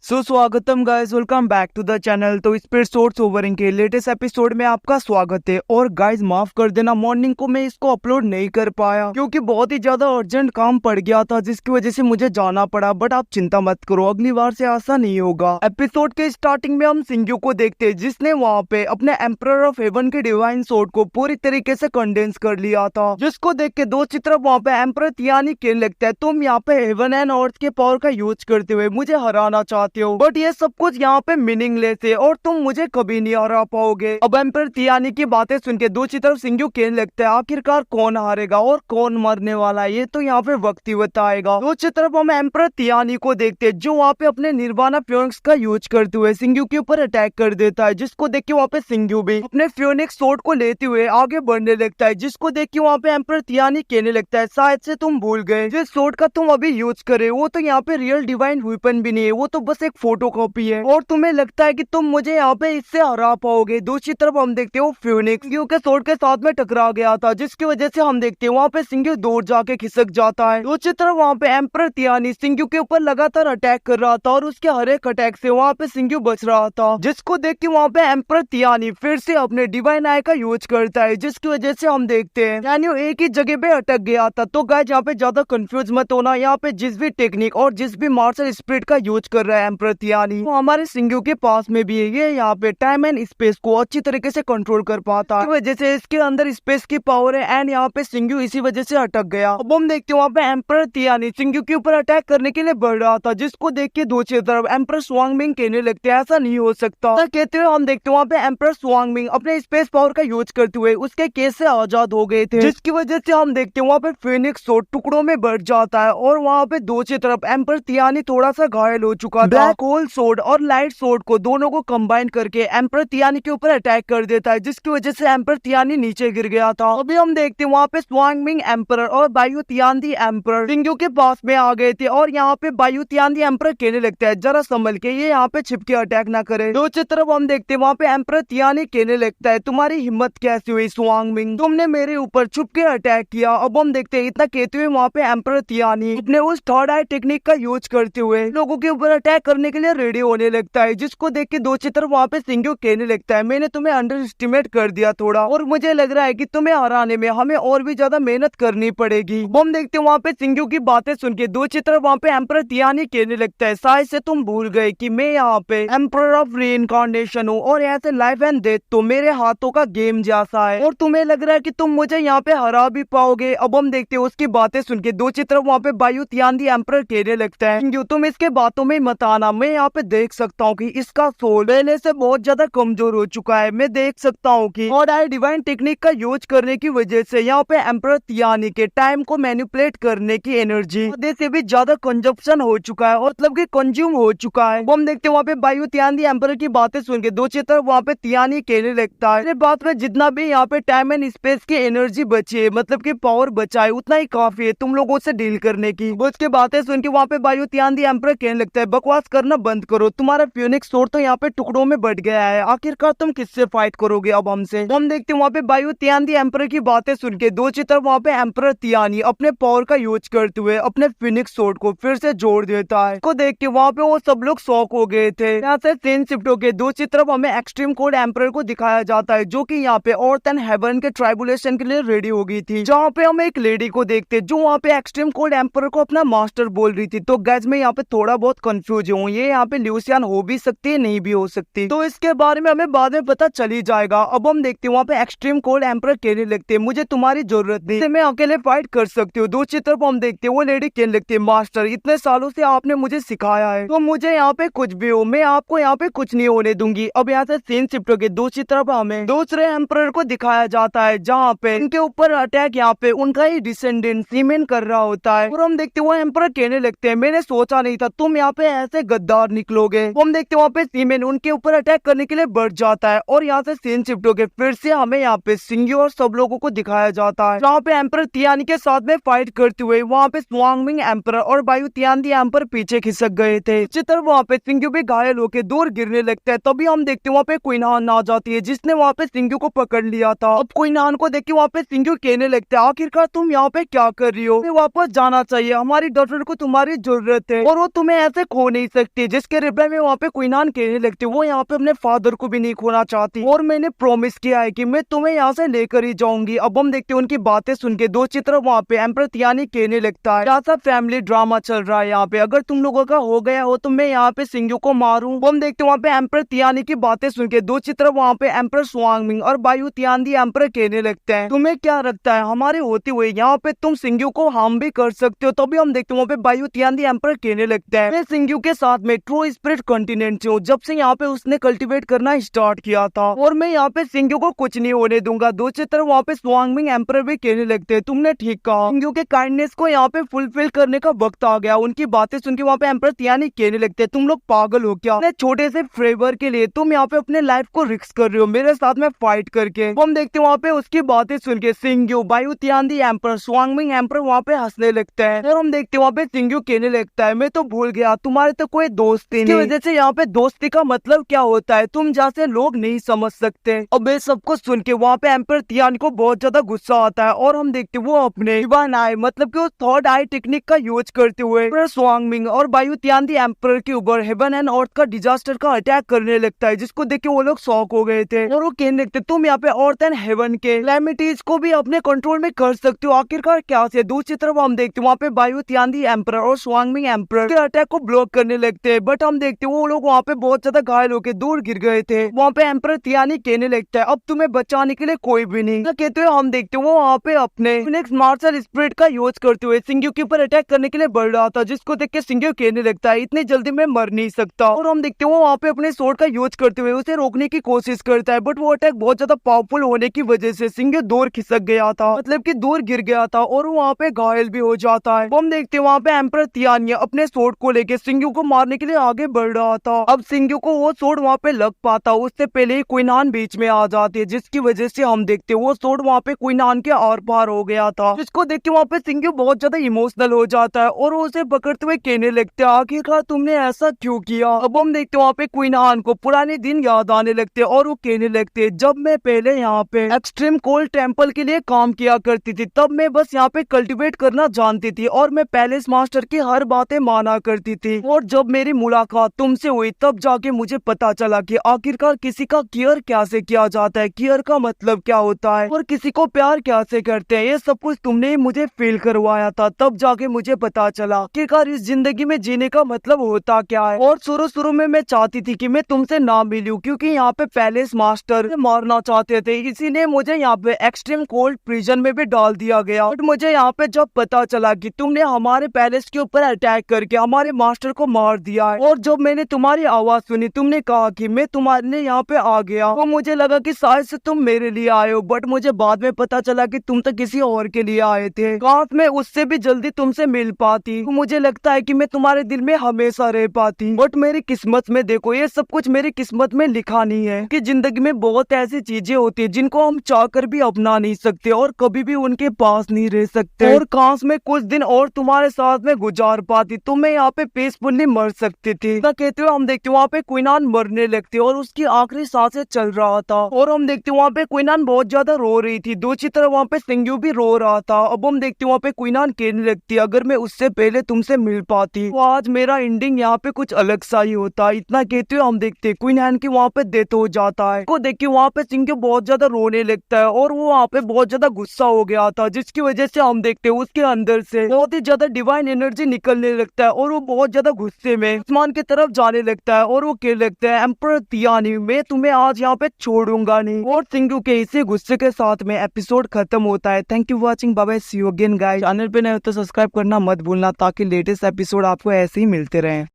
स्वागतम guys, welcome back to the channel. तो speed source ओवरिंग के लेटेस्ट एपिसोड में आपका स्वागत है। और गाइस माफ कर देना, मॉर्निंग को मैं इसको अपलोड नहीं कर पाया क्योंकि बहुत ही ज्यादा अर्जेंट काम पड़ गया था, जिसकी वजह से मुझे जाना पड़ा। बट आप चिंता मत करो, अगली बार से ऐसा नहीं होगा। एपिसोड के स्टार्टिंग में हम सिंजू को देखते हैं, जिसने वहाँ पे अपने एम्परर ऑफ हेवन के डिवाइन सोर्ड को पूरी तरीके से कंडेंस कर लिया था, जिसको देख के दो चित्र वहाँ पे एम्परर तियानी कहने लगता है, तुम यहाँ पे हेवन एंड अर्थ के पावर का यूज करते हुए मुझे हराना चाहते हो, बट ये सब कुछ यहाँ पे मीनिंगलेस है और तुम मुझे कभी नहीं हरा पाओगे। अब एम्परर तियानी की बातें सुन के दूसरी तरफ सिंजू कहने लगता है, आखिरकार कौन हारेगा और कौन मरने वाला है, ये तो यहाँ पे वक्त ही बताएगा। दूसरी तरफ हम एम्परर तियानी को देखते हैं, जो वहाँ पे अपने निर्वाणा फ्योनिक्स का यूज करते हुए सिंजू के ऊपर अटैक कर देता है, जिसको देख के वहाँ पे सिंजू भी अपने फ्योनिक्स सोर्ड को लेते हुए आगे बढ़ने लगता है, जिसको देख के वहाँ पे एम्परर तियानी कहने लगता है, शायद से तुम भूल गए जिस सोर्ड का तुम अभी यूज करे वो तो यहाँ पे रियल डिवाइन वेपन भी नहीं है, वो तो बस एक फोटो कॉपी है और तुम्हें लगता है कि तुम मुझे यहाँ पे इससे हरा पाओगे। दूसरी तरफ हम देखते हो फ्योनिक्स सिंजू के सोर्ड के साथ में टकरा गया था, जिसकी वजह से हम देखते हैं वहाँ पे सिंजू दूर जाके खिसक जाता है। दूसरी तरफ वहाँ पे एम्परर तियानी सिंजू के ऊपर लगातार अटैक कर रहा था और उसके हर एक अटैक से वहाँ पे सिंजू बच रहा था, जिसको देख के वहाँ पे एम्परर तियानी फिर से अपने डिवाइन आई का यूज करता है, जिसकी वजह से हम देखते हैं यानी वो एक ही जगह पे अटक गया था। तो गाइस यहाँ पे ज्यादा कंफ्यूज मत होना, यहाँ पे जिस भी टेक्निक और जिस भी मार्शल स्पिरिट का यूज कर रहा है एम्परर तियानी, वो हमारे सिंजू के पास में भी है। ये यहाँ पे टाइम एंड स्पेस को अच्छी तरीके से कंट्रोल कर पाता है, वजह से इसके अंदर स्पेस की पावर है एंड यहाँ पे सिंजू इसी वजह से अटक गया। अब हम देखते हैं वहाँ पे एम्परर तियानी सिंजू के ऊपर अटैक करने के लिए बढ़ रहा था, जिसको देख के दूसरी तरफ एम्परर स्वांगमिंग कहने लगते हैं, ऐसा नहीं हो सकता। कहते हुए हम देखते हैं वहाँ पे एम्परर स्वांगमिंग अपने स्पेस पावर का यूज करते हुए उसके केस से आजाद हो गए थे, जिसकी वजह से हम देखते हैं वहाँ पे फिनिक्स सोर्ड टुकड़ों में बढ़ जाता है और वहाँ पे दूसरी तरफ एम्परर तियानी थोड़ा सा घायल हो चुका था। ब्लैक होल सोर्ड और लाइट सोर्ड को दोनों को कंबाइन करके एम्परर तियानी के ऊपर अटैक कर देता है, जिसकी वजह से एम्परर तियानी नीचे गिर गया था। अभी हम देखते हैं वहाँ पे स्वांगमिंग एम्परर और बायु तियानी एम्परर सिंजू के पास में आ गए थे और यहाँ पे बायु तियानी एम्परर कहने लगता है, जरा संभल के, ये यहाँ पे छिपके अटैक ना करे। दूसरी तरफ हम देखते हैं वहाँ पे एम्परर तियानी कहने लगता है, तुम्हारी हिम्मत कैसी हुई स्वांगमिंग, तुमने मेरे ऊपर छुप के अटैक किया। अब हम देखते हैं इतना कहते हुए वहाँ पे एम्परर तियानी अपने उस थर्ड आई टेक्निक का यूज करते हुए लोगों के ऊपर अटैक करने के लिए रेडी होने लगता है, जिसको देख के दूसरी तरफ वहाँ पे सिंजू कहने लगता है, मैंने तुम्हें अंडर एस्टिमेट कर दिया थोड़ा और मुझे लग रहा है कि तुम्हें हराने में हमें और भी ज्यादा मेहनत करनी पड़ेगी। हम देखते हैं वहाँ पे सिंजू की बातें सुन के दूसरी तरफ वहाँ पे एम्परर तियानी कहने लगता है, शायद से तुम भूल गए कि मैं यहाँ पे एम्परर ऑफ रीइंकार्नेशन हूँ और ऐसे लाइफ एंड डेथ तो मेरे हाथों का गेम जैसा है और तुम्हें लग रहा है कि तुम मुझे यहाँ पे हरा भी पाओगे। अब हम देखते हैं उसकी बातें सुन के दूसरी तरफ वहाँ पे बायु तियानी एम्परर कहने लगता है, सिंजू तुम इसके बातों में मत आना, मैं यहाँ पे देख सकता हूँ कि इसका सोल पहले से बहुत ज्यादा कमजोर हो चुका है। मैं देख सकता हूँ कि और आई डिवाइन टेक्निक का यूज करने की वजह से यहाँ पे एम्परर तियानी के टाइम को मैनिपुलेट करने की एनर्जी आधे से भी ज्यादा कंजप्शन हो चुका है, मतलब कि कंज्यूम हो चुका है। हम देखते हैं वहाँ पे बायु तियानी एम्परर की बातें सुन के दूसरी तरफ वहाँ पे तियानी कहने लगता है, बात में जितना भी यहाँ पे टाइम एंड स्पेस की एनर्जी बची है, मतलब की पावर बचा है, उतना ही काफी है तुम लोगों से डील करने की। उसके बातें सुन के वहाँ पे बायु तियानी एम्परर कहने लगता है, बकवास करना बंद करो, तुम्हारा फ्यूनिक्स सोर्ड तो यहाँ पे टुकड़ों में बढ़ गया है, आखिरकार तुम किससे फाइट करोगे अब हमसे। हम देखते हैं वहाँ पे बायु तियानी एम्परर की बातें सुन के दूसरी तरफ वहाँ पे एम्परर तियानी अपने पावर का यूज करते हुए अपने फिनिक्स सोर्ड को फिर से जोड़ देता है। इसको देख के वहाँ पे वो सब लोग शॉक हो गए थे। यहाँ से सीन शिफ्ट होके दूसरी तरफ हमें एक्सट्रीम कोड एम्परर को दिखाया जाता है, जो कि यहाँ पे अर्थ एंड हेवन के ट्राइबुलेशन के लिए रेडी हो गई थी, जहाँ पे हम एक लेडी को देखते जो वहाँ पे एक्सट्रीम कोड एम्परर को अपना मास्टर बोल रही थी। तो गाइस मैं यहाँ पे थोड़ा बहुत कंफ्यूज हूँ, ये यहाँ पे ल्यूसियन हो भी सकती है, नहीं भी हो सकती, तो इसके बारे में हमें बाद में पता चली जाएगा। अब हम देखते हैं वहाँ पे एक्सट्रीम कोड एम्परर कहने लगते हैं, मुझे तुम्हारी जरूरत नहीं, मैं अकेले फाइट कर सकती हूँ। दूसरी तरफ हम देखते हैं वो लेडी कहने लगती है, मास्टर इतने सालों से आपने मुझे सिखाया है, तो मुझे यहाँ पे कुछ भी हो, मैं आपको यहाँ पे कुछ नहीं होने दूंगी। अब यहाँ से सीन शिफ्ट हो गई, दूसरी तरफ हमें दूसरे एम्परर को दिखाया जाता है, जहाँ पे इनके ऊपर अटैक यहाँ पे उनका ही डिसेंडेंट सीमेन कर रहा होता है और हम देखते हैं वो एम्परर कहने लगते हैं, मैंने सोचा नहीं था तुम यहाँ पे ऐसे गद्दार निकलोगे। हम देखते हैं वहाँ पे सीमेन उनके ऊपर अटैक करने के लिए बढ़ जाता है और यहाँ से सीन शिफ्ट हो गए, फिर से हमें यहाँ पे सिंजू और सब लोगों को दिखाया जाता है, जहाँ पे एम्परर तियानी के साथ में फाइट करते हुए वहाँ पे स्वांगमिंग एम्परर और बायु तियानी एम्परर पीछे खिसक गए थे। इसी तरह वहाँ पे सिंजू भी घायल होकर दूर गिरने लगता है। तभी हम देखते हैं वहाँ पे क्वीन हान आ जाती है, जिसने वहाँ पे सिंजू को पकड़ लिया था। अब क्वीन हान को देख के वहाँ पे सिंजू कहने लगता है, आखिरकार तुम यहाँ पे क्या कर रही हो, वापस जाना चाहिए, हमारी डॉक्टर को तुम्हारी जरूरत है और वो तुम्हें ऐसे खो नहीं सकती, जिसके रिप्लाई में वहाँ पे क्वीनान कहने लगती वो यहाँ पे अपने फादर को भी नहीं खोना चाहती और मैंने प्रॉमिस किया है कि मैं तुम्हें यहाँ से लेकर ही जाऊंगी। अब हम देखते हैं उनकी बातें सुन के दो चित्र वहाँ पे एम्परर तियानी कहने लगता है, क्या सा फैमिली ड्रामा चल रहा है यहाँ पे, अगर तुम लोगों का हो गया हो तो मैं यहाँ पे सिंग्यू को मारूं। हम देखते हैं वहाँ पे एम्परर तियानी की बातें सुन के दो चित्र वहाँ पे एम्परर स्वांगमिंग और बायू तियानी एम्परर कहने लगते हैं, तुम्हें क्या लगता है हमारे होते हुए यहाँ पे तुम सिंग्यू को हार्म भी कर सकते हो। तभी हम देखते हैं वहाँ पे बायू तियानी एम्परर कहने लगते हैं, मैं सिंग्यू के साथ में ट्रू स्पिरिट कॉन्टिनेंट हूँ, जब से यहाँ पे उसने कल्टीवेट करना स्टार्ट किया था और मैं यहाँ पे सिंग्यू को कुछ नहीं होने दूंगा। दो चित्र वहाँ पे स्वांगमिंग एम्परर भी कहने लगते हैं, तुमने ठीक कहा, सिंग्यू के काइंडनेस को यहाँ पे फुलफिल करने का वक्त आ गया। उनकी बातें सुन के वहाँ पे एम्परर तियानी कहने लगते हैं, तुम लोग पागल हो क्या, छोटे से फेवर के लिए तुम यहाँ पे अपने लाइफ को रिस्क कर रहे हो मेरे साथ में फाइट करके। हम देखते हैं वहाँ पे उसकी बातें सुन के सिंग्यू, बायू तियानी एम्परर, स्वांगमिंग एम्परर वहाँ पे हंसने लगता है और हम देखते हैं वहाँ पे सिंग्यू कहने लगता है, मैं तो भूल गया तुम्हारे तो कोई दोस्त ही नहीं, वजह से यहाँ पे दोस्ती का मतलब क्या होता है तुम जैसे लोग नहीं समझ सकते। अब ये सब कुछ सुन के वहाँ पे एम्परर तियानी को बहुत ज्यादा गुस्सा आता है और हम देखते वो अपने डिवाइन आई मतलब कि थर्ड आई टेक्निक का यूज करते हुए स्वांगमिंग और बायू तियानी एम्परर के ऊपर हेवन एंड अर्थ का डिजास्टर का अटैक करने लगता है, जिसको देख के वो लोग शॉक हो गए थे और वो कहने लगते तुम यहाँ पे अर्थ एंड हेवन के कैलेमिटीज को भी अपने कंट्रोल में कर सकते हो, आखिरकार क्या से। दूसरी तरफ हम देखते वहाँ पे बायू तियानी एम्परर और स्वांगमिंग एम्परर के अटैक को ब्लॉक करने लगते हैं, बट हम देखते वो लोग वहाँ पे बहुत ज्यादा घायल होकर दूर गिर गए थे। वहाँ पे एम्परर तियानी कहने लगता है अब तुम्हें बचाने के लिए कोई भी नहीं, कहते हुए हम देखते वो वहाँ पे अपने फिनिक्स मार्शल स्पिरिट का यूज करते हुए सिंग्यू के ऊपर अटैक करने के लिए बढ़ रहा था, जिसको देख के सिंग्यू कहने लगता है इतनी जल्दी मैं मर नहीं सकता। और हम देखते वो वहाँ पे अपने स्वॉर्ड का यूज करते हुए उसे रोकने की कोशिश करता है, बट वो अटैक बहुत ज्यादा पावरफुल होने की वजह से सिंग्यू दूर खिसक गया था, मतलब कि दूर गिर गया था और वहाँ पे घायल भी हो जाता है। हम देखते वहाँ पे एम्परर तियानी अपने स्वॉर्ड को लेके सिंग्यू को मारने के लिए आगे बढ़ रहा था। अब सिंग्यू को वो स्वॉर्ड वहाँ पे लग पाता उससे पहले ही क्वीनान बीच में आ जाती है, जिसकी वजह से हम देखते वो स्वॉर्ड वहाँ पे क्वीनान के आर पार हो गया था, जिसको देख के वहाँ पे सिंग्यू बहुत ज्यादा इमोशनल हो जाता है और वो उसे पकड़ते हुए कहने लगते हैं आखिरकार तुमने ऐसा क्यों किया। अब हम देखते वहाँ पे क्वीनान को पुराने दिन याद आने लगते और वो कहने लगते जब मैं पहले यहाँ पे एक्सट्रीम कोल्ड टेम्पल के लिए काम किया करती थी तब मैं बस यहाँ पे कल्टीवेट करना जानती थी और मैं पैलेस मास्टर की हर बातें माना करती थी, और जब मेरी मुलाकात तुमसे हुई तब जाके मुझे पता चला कि आखिरकार किसी का केयर कैसे किया जाता है, केयर का मतलब क्या होता है और किसी को प्यार कैसे करते हैं, ये सब कुछ तुमने ही मुझे फील करवाया था। तब जाके मुझे पता चला आखिरकार इस जिंदगी में जीने का मतलब होता क्या है। और शुरू में मैं चाहती थी कि मैं तुमसे ना मिलूं क्योंकि यहाँ पे पैलेस मास्टर मारना चाहते थे, इसीलिए मुझे यहाँ पे एक्सट्रीम कोल्ड प्रिजन में भी डाल दिया गया। बट मुझे यहाँ पे जब पता चला कि तुमने हमारे पैलेस के ऊपर अटैक करके हमारे मास्टर को मार दिया है और जब मैंने तुम्हारी आवाज सुनी तुमने कहा कि मैं तुम्हारे लिए यहाँ पे आ गया, तो मुझे लगा कि शायद से तुम मेरे लिए आए हो, बट मुझे बाद में पता चला कि तुम तो किसी और के लिए आए थे। काश मैं उससे भी जल्दी तुमसे मिल पाती, तो मुझे लगता है कि मैं तुम्हारे दिल में हमेशा रह पाती। बट मेरी किस्मत में देखो ये सब कुछ मेरी किस्मत में लिखा नहीं है कि जिंदगी में बहुत ऐसी चीजें होती है जिनको हम चाहकर भी अपना नहीं सकते और कभी भी उनके पास नहीं रह सकते। और काश मैं कुछ दिन और तुम्हारे साथ में गुजार पाती तो मैं यहाँ पे पीसफुली मर सकती थी। कहते हुए हम देखते वहाँ पे क्वीनान मरने लगती और उसकी आखिरी सांसें चल रहा था और हम देखते वहाँ पे क्वीनान बहुत ज्यादा रो रही थी। दूसरी तरफ वहाँ पे सिंग्यू भी रो रहा था। अब हम देखते वहाँ पे क्वीनान कहने लगती अगर मैं उससे पहले तुमसे मिल पाती तो आज मेरा एंडिंग यहाँ पे कुछ अलग सा ही होता। इतना कहते हुए हम देखते क्वीनान की वहाँ पे डेथ हो जाता है। को देख के वहाँ पे सिंग्यू बहुत ज्यादा रोने लगता है और वो वहाँ पे बहुत ज्यादा गुस्सा हो गया था, जिसकी वजह से हम देखते उसके अंदर से बहुत ही ज्यादा डिवाइन एनर्जी निकलने लगता है और वो बहुत ज्यादा गुस्से में आसमान की तरफ जाने लगता है और वो कहने लगता है एम्परर तियानी मैं तुम्हें आज यहाँ पे छोड़ूंगा नहीं। और सिंग्यू के इसी गुस्से के साथ में एपिसोड खत्म होता है। Thank you watching, bye bye, see you again guys. Channel पे नए हो तो सब्सक्राइब करना मत भूलना ताकि लेटेस्ट एपिसोड आपको ऐसे ही मिलते रहे।